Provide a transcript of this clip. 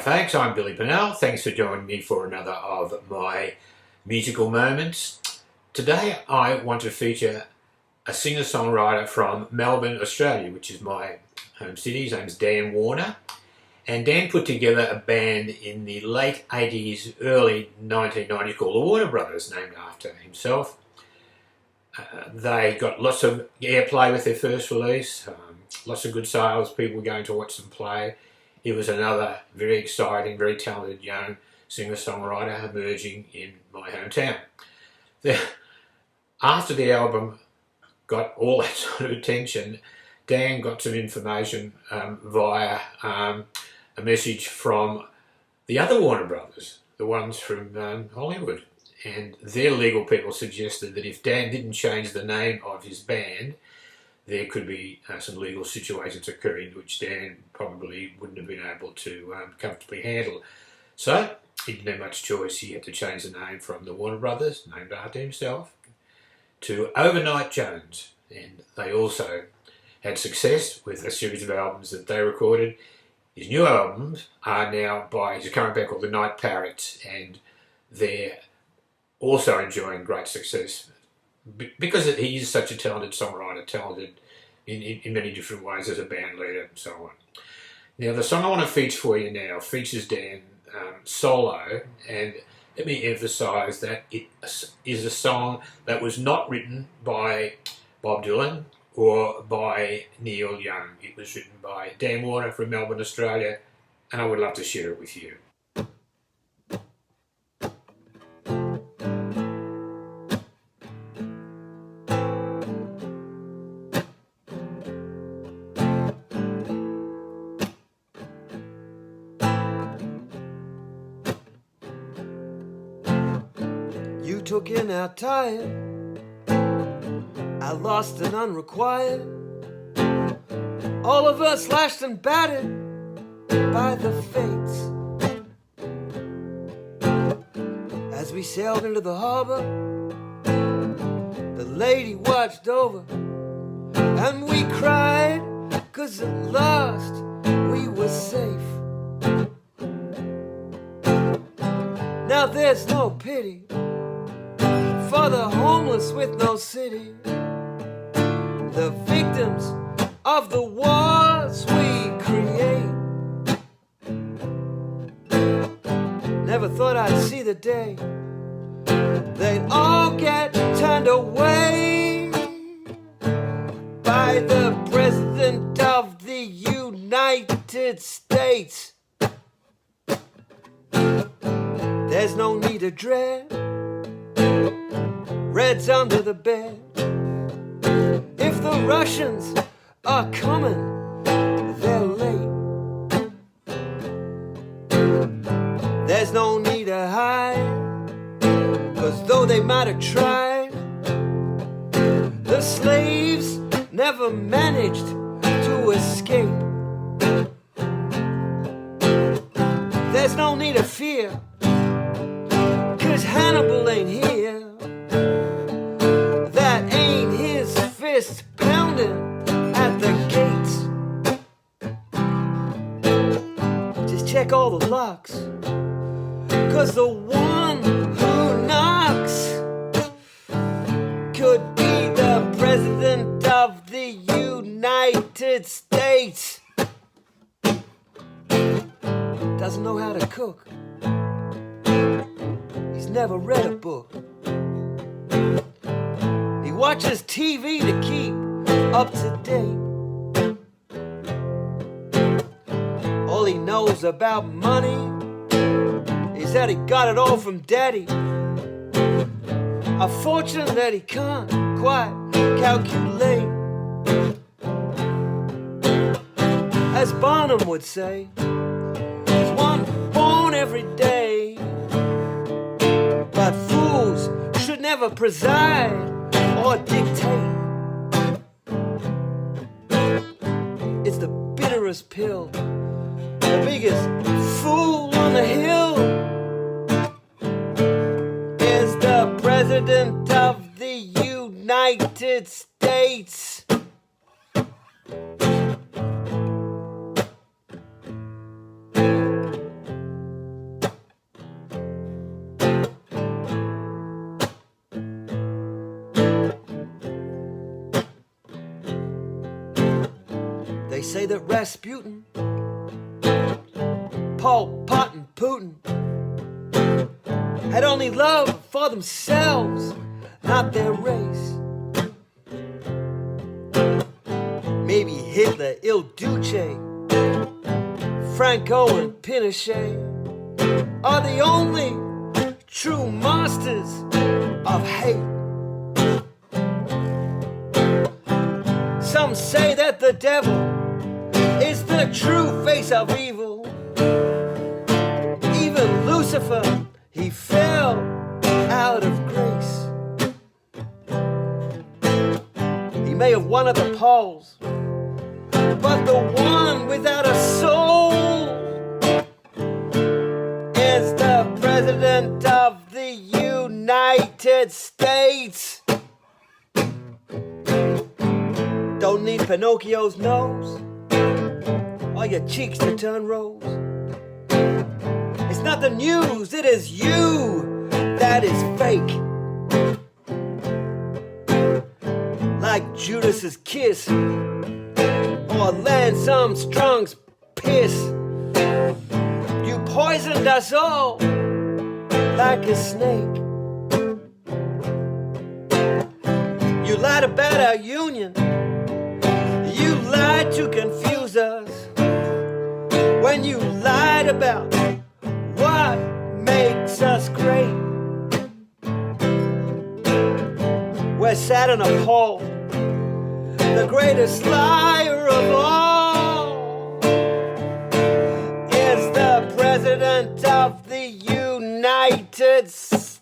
folks, I'm Billy Pennell. Thanks for joining me for another of my musical moments. Today I want to feature a singer-songwriter from Melbourne, Australia, which is my home city. His name's Dan Warner. And Dan put together a band in the late 80s, early 1990s called the Warner Brothers, named after himself. They got lots of airplay with their first release, lots of good sales, people going to watch them play. He was another very exciting, very talented young singer-songwriter emerging in my hometown. After the album got all that sort of attention, Dan got some information via a message from the other Warner Brothers, the ones from Hollywood. And their legal people suggested that if Dan didn't change the name of his band, there could be some legal situations occurring which Dan probably wouldn't have been able to comfortably handle. So he didn't have much choice. He had to change the name from the Warner Brothers, named after himself, to Overnight Jones. And they also had success with a series of albums that they recorded. His new albums are now by his current band called the Night Parrots, and they're also enjoying great success because he is such a talented songwriter, talented in many different ways as a band leader and so on. Now the song I want to feature for you now features Dan solo, and let me emphasise that it is a song that was not written by Bob Dylan or by Neil Young. It was written by Dan Warner from Melbourne, Australia, and I would love to share it with you. You took in our tire, I lost and unrequired. All of us lashed and battered by the fates. As we sailed into the harbor, the lady watched over, and we cried, 'cause at last we were safe. Now there's no pity for the homeless with no city, the victims of the wars we create. Never thought I'd see the day they'd all get turned away by the President of the United States. There's no need to dread Red's under the bed. If the Russians are coming, they're late. There's no need to hide, 'cause though they might have tried, the slaves never managed to escape. There's no need to fear, 'cause Hannibal ain't here. That ain't his fist pounding at the gates. Just check all the locks, 'cause the one who knocks could be the President of the United States. Doesn't know how to cook, he's never read a book. He watches TV to keep up to date. All he knows about money is that he got it all from daddy. A fortune that he can't quite calculate. As Barnum would say, there's one born every day, but fools should never preside or dictate. It's the bitterest pill, the biggest fool on the hill is the President of the United States. They say that Rasputin, Pol Pot and Putin had only love for themselves, not their race. Maybe Hitler, Il Duce, Franco and Pinochet are the only true masters of hate. Some say that the devil is the true face of evil. Even Lucifer, he fell out of grace. He may have one of the poles, but the one without a soul is the President of the United States. Don't need Pinocchio's nose or your cheeks to turn rose. It's not the news, it is you that is fake. Like Judas's kiss or Lance Armstrong's piss. You poisoned us all like a snake. You lied about our union. You lied to confuse us. When you lied about what makes us great. We're sad and appalled. The greatest liar of all is the President of the United States.